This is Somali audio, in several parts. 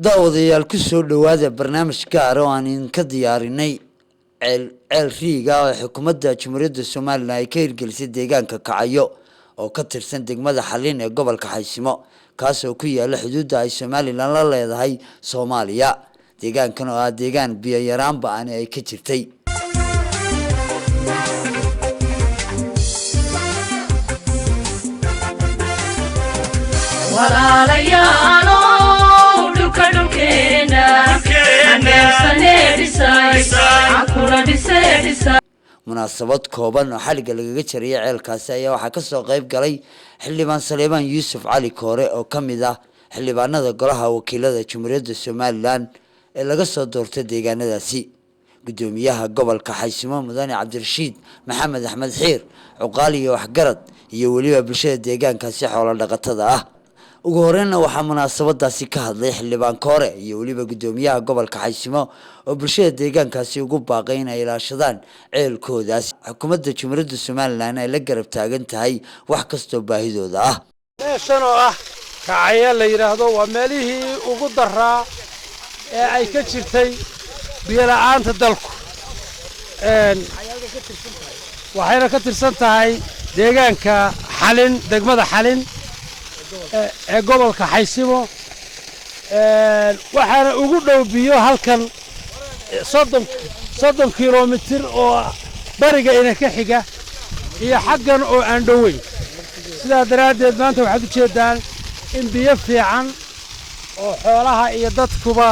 daawadayaal ku soo dhawaada barnaamij gaar ah oo aan idinka diyaarinay ceel riiga oo xukuumadda Jamhuuriyadda Soomaaliland ay ka hirgelisay deegaanka Kacayo oo ka tirsan degmada Xalin ee gobolka Xaysimo kaas oo ku yaala xuduudda ay Soomaaliland la leedahay Soomaaliya deegaankan oo ah deegaan biyo yaraan ba'an ay ka jirtay munaasabad kooban oo xaliga lagaga jaray ceelkaasi ayaa waxa ka soo qayb galay xildhibaan Saleeman Yuusuf Cali Koore oo kamid ah xildhibaanada golaha wakiilada Jamhuuriyadda Soomaaliland ee laga soo doortay deegaanadaasi gudoomiyaha gobolka Xaysimo Mudane Cabdirashiid Maxamed Axmed Xiir Cuqaali iyo waxgarad iyo waliba bulshada deegaankaasi xoolo dhaqatada ah ugu horeeyna waxa munaasabadaasi ka hadlay xildhibaan Koore iyo waliba gudoomiyaha gobolka Xaysimo oo bulshada deegaankaasi ugu baaqay inay ilaashadaan ceelkoodaas xukuumadda Jamhuuriyadda Soomaaliland ay la garab taagan tahay wax kasto baahidooda ah meeshan oo ah Kacayo la yiraahdo waa meelihii ugu daraa ee ay ka jirtay biyo la'aanta dalku waxayna ka tirsan tahay deegaanka Xalin degmada Xalin ee gobolka Xaysimo waxaana ugu dhow biyo halkan 30 kilomitir oo bariga ina ka xiga iyo xaggan oo aan dhoweyn sidaa daraadeed maanta waxaad u jeedaan in biyo fiican oo xoolaha iyo dadkuba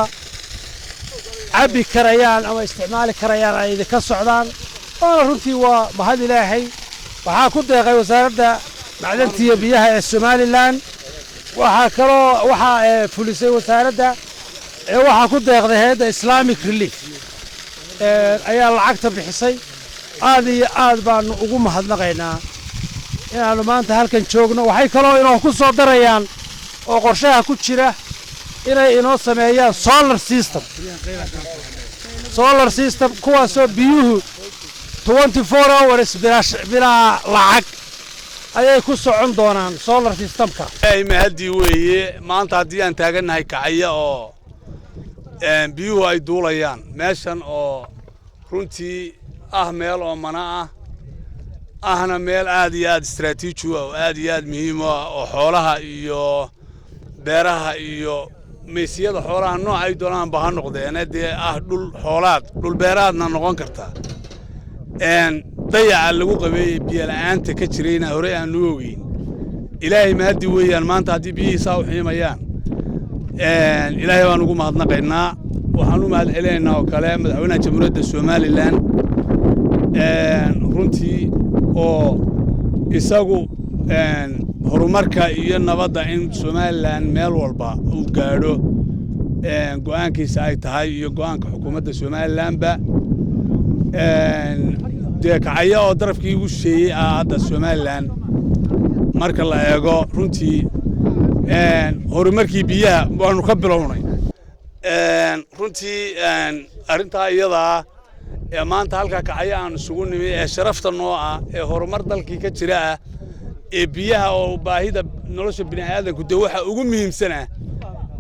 cabi karayaan ama isticmaali karayaan ay ka socdaan oo runtii waa mahad Ilaahay waxa ku deeqay wasaaradda macdanta iyo biyaha ee Soomaaliland waxa fulisay wasaaradda waxa ku deeqday hay'adda Islamic Relief ayaa lacagta bixisay aad iyo aad baan ugu mahadnaqaynaa inaanu maanta halkan joogno waxay kaloo inoo ku soo darayaan oo qorshaha ku jira inay inoo sameeyaan solar system kuwaasoo biyuhu 24 hours bilaa lacag ayay ku socon doonaan solar systemka ay mahadi weeye maanta hadii aan taaganahay Kacayo oo biyuhu ay duulayaan meeshan oo runtii ah meel oo mana ahna meel aad iyo aad istiraatiiji oo aad iyo aad muhiim ah oo xoolaha iyo beeraha iyo meesiyada xoolaha nooc ay doonaan baa noqdeen dhul xoolaad dhul beeraadna noqon karta dayaca lagu qabeeyay biyo la'aanta ka jirayna hore aan u ogeyn ilaahay mahadi weeyaan maanta hadii biyihiisa u xiimayaan ilaahay waan ugu mahadnaqaynaa waxaan u mahad celinaynaa oo kale madaxweynaha Jamhuuriyadda Soomaaliland runtii oo isagu horumarka iyo nabadda in Soomaaliland meel walba uu gaadho go'aankiisa ay tahay iyo go'aanka xukuumadda Soomaaliland ba Kacayo oo darafkii ugu sheeyay hadda Soomaaliland marka la eego runtii horumarkii biyaha waanu ka bilownay runtii arinta iyada maanta halka Kacayo aan isugu nimay ee sharafta noo ah ee horumar dalkii ka jira ee biyaha oo baahida nolosha bini'aadamku waxa ugu muhiimsan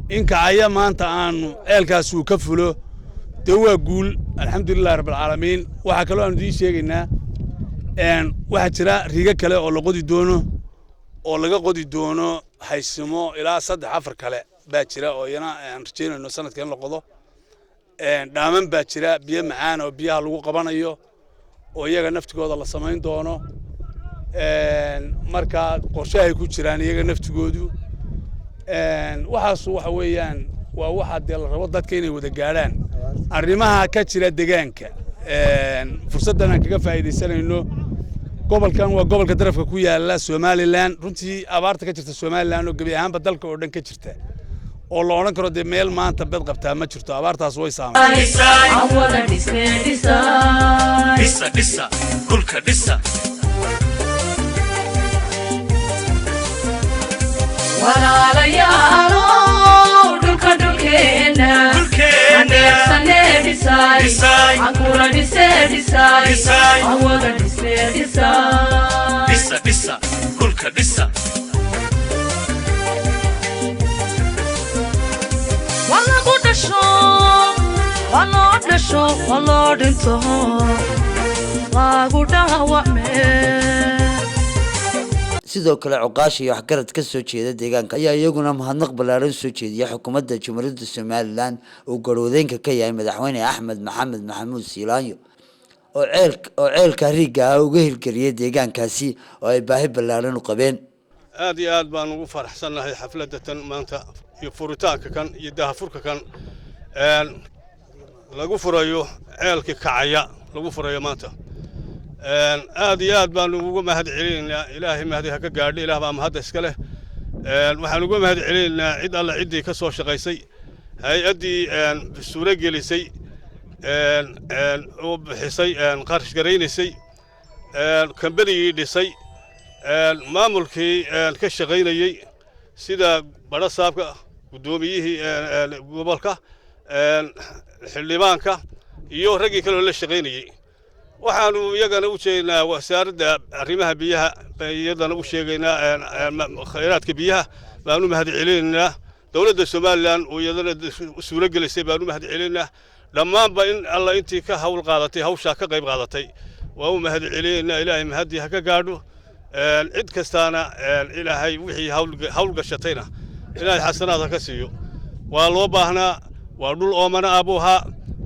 in Kacayo maanta aanu ceelkaas uu ka fulo waa guul alxamdulillaah rabbil caalamiin waxa kale oo aan idin sheegaynaa waxa jira riiga kale oo la qodi doono oo laga qodi doono Xaysimo ilaa 3-4 kale baa jira oo yana aan rajeynayno sanadkan la qodo dhaaman baa jira biyo macaan oo biyaha lagu qabanayo oo iyaga naftigooda la sameyn doono marka qorshaha ku jiraan iyaga naftigoodu waxaas waxa weeyaan waa waxa la rabo dadka inay wada gaaraan arrimaha ka jira deegaanka fursadan aan kaga faa'iideysanayno gobolkan waa gobolka darafka ku yaala Soomaaliland runtii abaarta ka jirta Soomaaliland oo gabi ahaanba dalka oo dhan ka jirta oo la oran karo meel maanta bad qabtaa ma jirto abaartaas way saameeyeen kulka dhisa walaalayaalo dhulka dhulkeena akura dhisay awada dhisay kulka dhisa والله dhasho oo loo dhinto lagu dhaawacmee. sidoo kale cuqaash iyo waxgarad ka soo jeeda deegaanka ayaa iyaguna mahadnaq ballaaran soo jeediya xukuumadda Jamhuuriyadda Somaliland oo garwadeenka ka yahay madaxweyne Axmed Maxamed Maxamuud Siilaanyo oo ceelka riiga uga hirgeliyay deegaankaasi oo ay baahi ballaaran u qabeen. aad iyo aad baan ugu faraxsanahay xafladatan maanta iyo furitaanka kan iyo daahfurka kan lagu furayo ceelka kacaya lagu furayo maanta aad iyo aad baan ugu mahadcelinaynaa ilaahay mahdi ha ka gaadho ilaah baa mahad iska leh waxaan ugu mahadcelinaynaa cid alla ciddii ka soo shaqaysay hay-addii suuro gelisay oo bixisay qarash garaynaysay kambanigii dhisay maamulkii ka shaqaynayay sida badha saabka guddoomiyihii gobolka xildhibaanka iyo raggii kale oo la shaqaynayay waxaanu iyagana u jeednaa wasaaradda arrimaha biyaha iyadana u sheegaynaa khayraadka biyaha baanu mahadcelinaynaa dowladda Somaliland oo iyadana suuro gelisay baanu mahadcelinaynaa dhammaanba in alla intii ka hawl qaadatay hawsha ka qayb qaadatay waa u mahadcelinaynaa ilaahay mahadi ha ka gaadho cid kastaana ilaahay wixii hawl gashatayna ilaahay xasanaad ha ka siiyo waa loo baahnaa waa dhul oomana abuha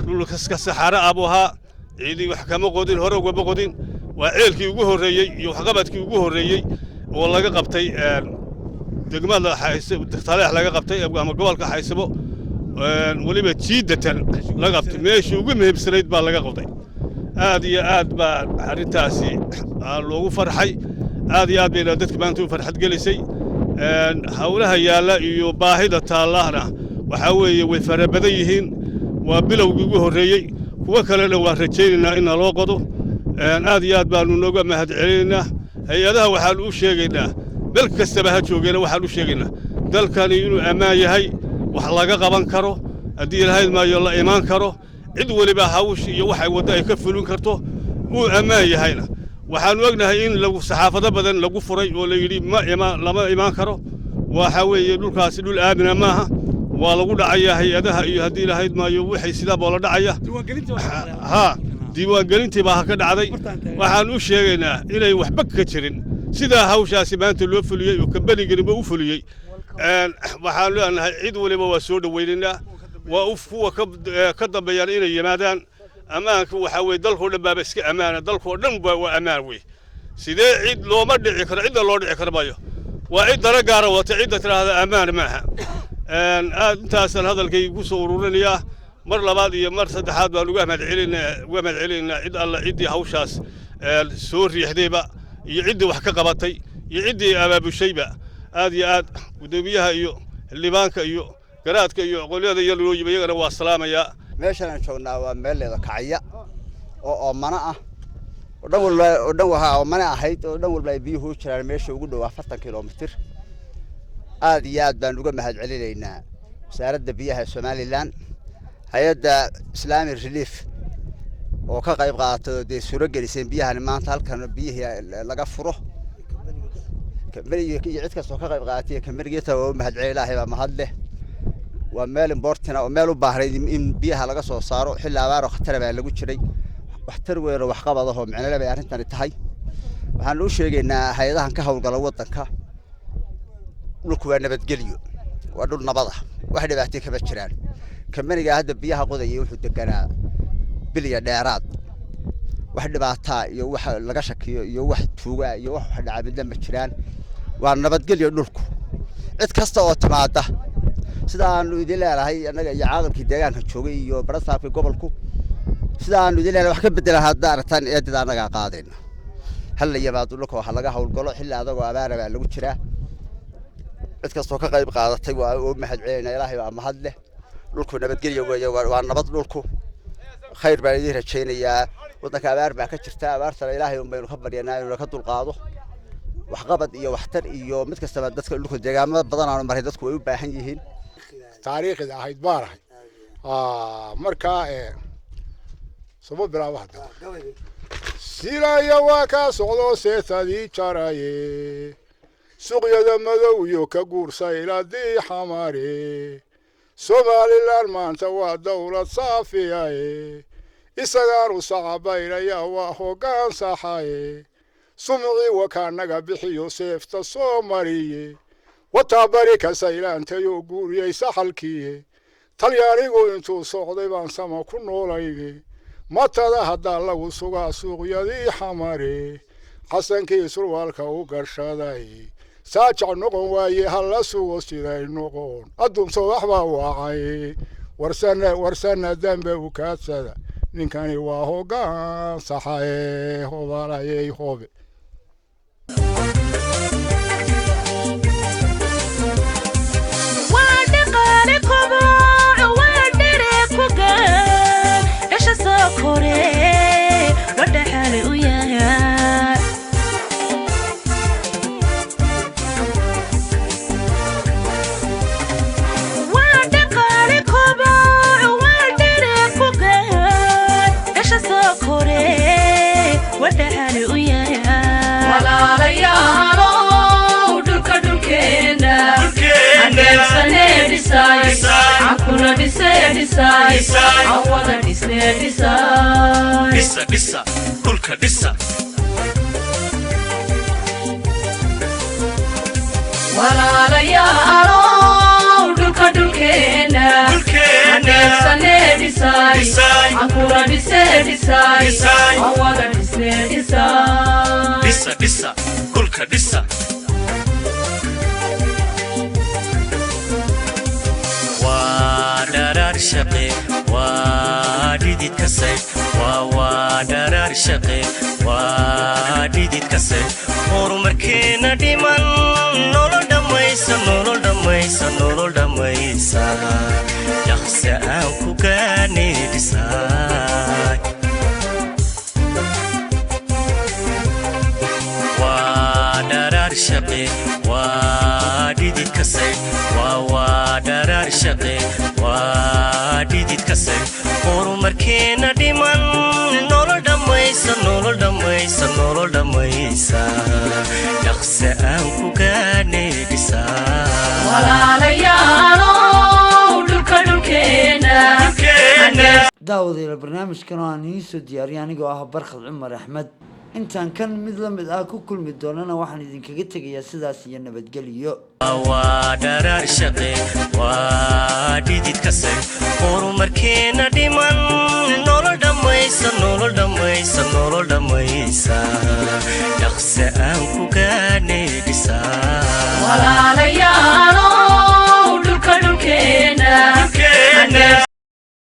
dhul ka saxara abuha ciidii wax kama qodin hore uga qodin waa ceelkii ugu horeeyay iyo waxqabadkii ugu horeeyay oo laga qabtay degmada Taleex laga qabtay ama gobolka Xaysabo waliba jiidatan laga qabtay meeshii ugu muhiimsanayd baa laga qabtay aad iyo aad baa arintaasi loogu farxay aad iyo aad bay dadka maanta u farxad gelisay hawlaha yaala iyo baahida taallahna waxa weeye way farabadan yihiin waa bilowgii ugu horeeyay kuwa kalena waa rajaynaynaa in loo qodo aad iyo aad baanu nooga mahadcelinaynaa hay'adaha waxaan u sheegaynaa meel kastaba ha joogeena waxaan u sheegaynaa dalkani inuu ammaan yahay wax laga qaban karo haddii ilaahay maayo la imaan karo cid waliba hawsh iyo waxay wada ay ka fulin karto uu ammaan yahayna waxaan ognahay in lagu saxaafado badan lagu furay oo la yiri lama imaan karo waxa weeye dhulkaasi dhul aamina maaha waa lagu dhacayaa hay'adaha iyo haddii ilaahay maayo wixii sida boo la dhacaya diiwaangelintii baa ka dhacday waxaan u sheegaynaa inay waxba ka jirin sida hawshaasi maanta loo fuliyay oo kambanigeenba u fuliyay waxaan leenahay cid waliba waa soo dhaweynaynaa waa kuwa ka dambeeyaan inay yimaadaan ammaanka waxa weeye dalkoo dhan baaba iska ammaana dalkoo dhan waa ammaan wey sidee cid looma dhici karo cidda loo dhici karo maayo waa cid dara gaara wata cidda tiraahda ammaan maaha intaasaan hadalkayga ku soo ururinayaa mar labaad iyo mar saddexaad baan uga mahadcelinaynaa cid alla ciddii hawshaas soo riixdayba iyo ciddii wax ka qabatay iyo ciddii abaabushayba aad iyo aad gudoomiyaha iyo xildhibaanka iyo garaadka iyo aqoonyada iyo loo yimid iyagana waa salaamayaa meeshan aan joognaa waa meel leeda kacaya oo oomana ah oo dhan waxa oomana ahayd oo dhan walba ay biyuhu u jiraan meesha ugu dhow 40 kilomitir aad iyo aad baan uga mahadcelinaynaa wasaaradda biyaha Somaliland hay'adda Islamic Relief oo ka qayb qaadatay suuro gelisay biyaha maanta halkan biyaha laga furo kamariga iyo cid kasta oo ka qayb qaadatay kamarigeeta oo mahadcelinahay baa mahad leh waa meel important oo meel u baahnay in biyaha laga soo saaro xilli abaar oo khatar ah lagu jiray waxtar weyn oo wax qabad ah oo macnaheedu ay arintani tahay waxaan u sheegaynaa hay'adahan ka hawlgala wadanka dhulku waa nabadgelyo waa dhul nabad ah wax dhibaato kama jiraan kamariga hadda biyaha qodayay wuxuu deganaa bilya dheeraad wax dhibaato iyo wax laga shakiyo iyo wax tuuga iyo wax dhacay ma jiraan waa nabadgelyo dhulku cid kasta oo timaada sida aanu idin leeyahay anaga iyo caaqilkii deegaanka joogay iyo barasaafka gobolku sida aanu idin leeyahay wax ka bedel hadda aragtaan eedada anaga qaadayna hal yabaad dhulka waxa laga hawlgalo xilli adagoo abaara baa lagu jiraa cid kasta oo ka qayb qaadatay waa oo mahadcelinaa ilaahay baa mahad leh dhulku nabadgelyo weeye waa nabad dhulku khayr baa idin rajaynayaa wadanka abaar baa ka jirta abaarta ilaahay un baynu ka baryanaa inuu ka dulqaado wax qabad iyo waxtar iyo mid kasta dadka dhulka deegaamada badan aan maray dadku way u baahan yihiin taariikhda ahayd baarahay marka soo bilaabo hadda silaya waa ka socdo seetadii jaraye suuqyada madow iyo ka guursay iladii xamare Somaliland maanta waa dawlad saafiyaye isagaanu sacabaynaya waa hoggaan saxaye sumcii wakaanaga bixiyo seefta soo mariye wataa bari ka saylaantayoo guuriyey saxalkiye talyaanigu intuu socday baan sama ku noolayge matada haddaa lagu sugaa suuqyadii xamare xasankii surwaalka u garshaday saajac noqon waaye halla sugo siday noqon adduunso waxbaa wacay warsana dambe u kaadsada ninkani waa hoggaan saxaye hobalayey hobe Disa, kulka disa. Walaalayaal dhulka dhulkeena aneegsane dhisay ankura dhisay awada dhisay disa kulka disa waa dharar shaqe waa dhidid kasay waa dharar shaqe waa dhidid kasay horumarkeena dhiman nolol dhamaysa dhaqsi aan ku gaane dhisay waa dharar shaqe waa dhidid kasay waa dharar shaqe waa dhidid kasay horumarkeena dhiman nolol dhamaysa dhaqsi aan ku gaane dhisay walaalayaal dhulka dhulkeena daawadayaal barnaamijkan oo aan idiin soo diyaariyay anigoo ah Barkhad Cumar Axmed intaan kan mid la mid ah ku kulmi doonana waxaan idinkaga tegayaa sidaas iyo nabadgelyo waa dharar shaqe waa dhidid kasay horumarkeena dhiman nolol dhamaysa dhaqsi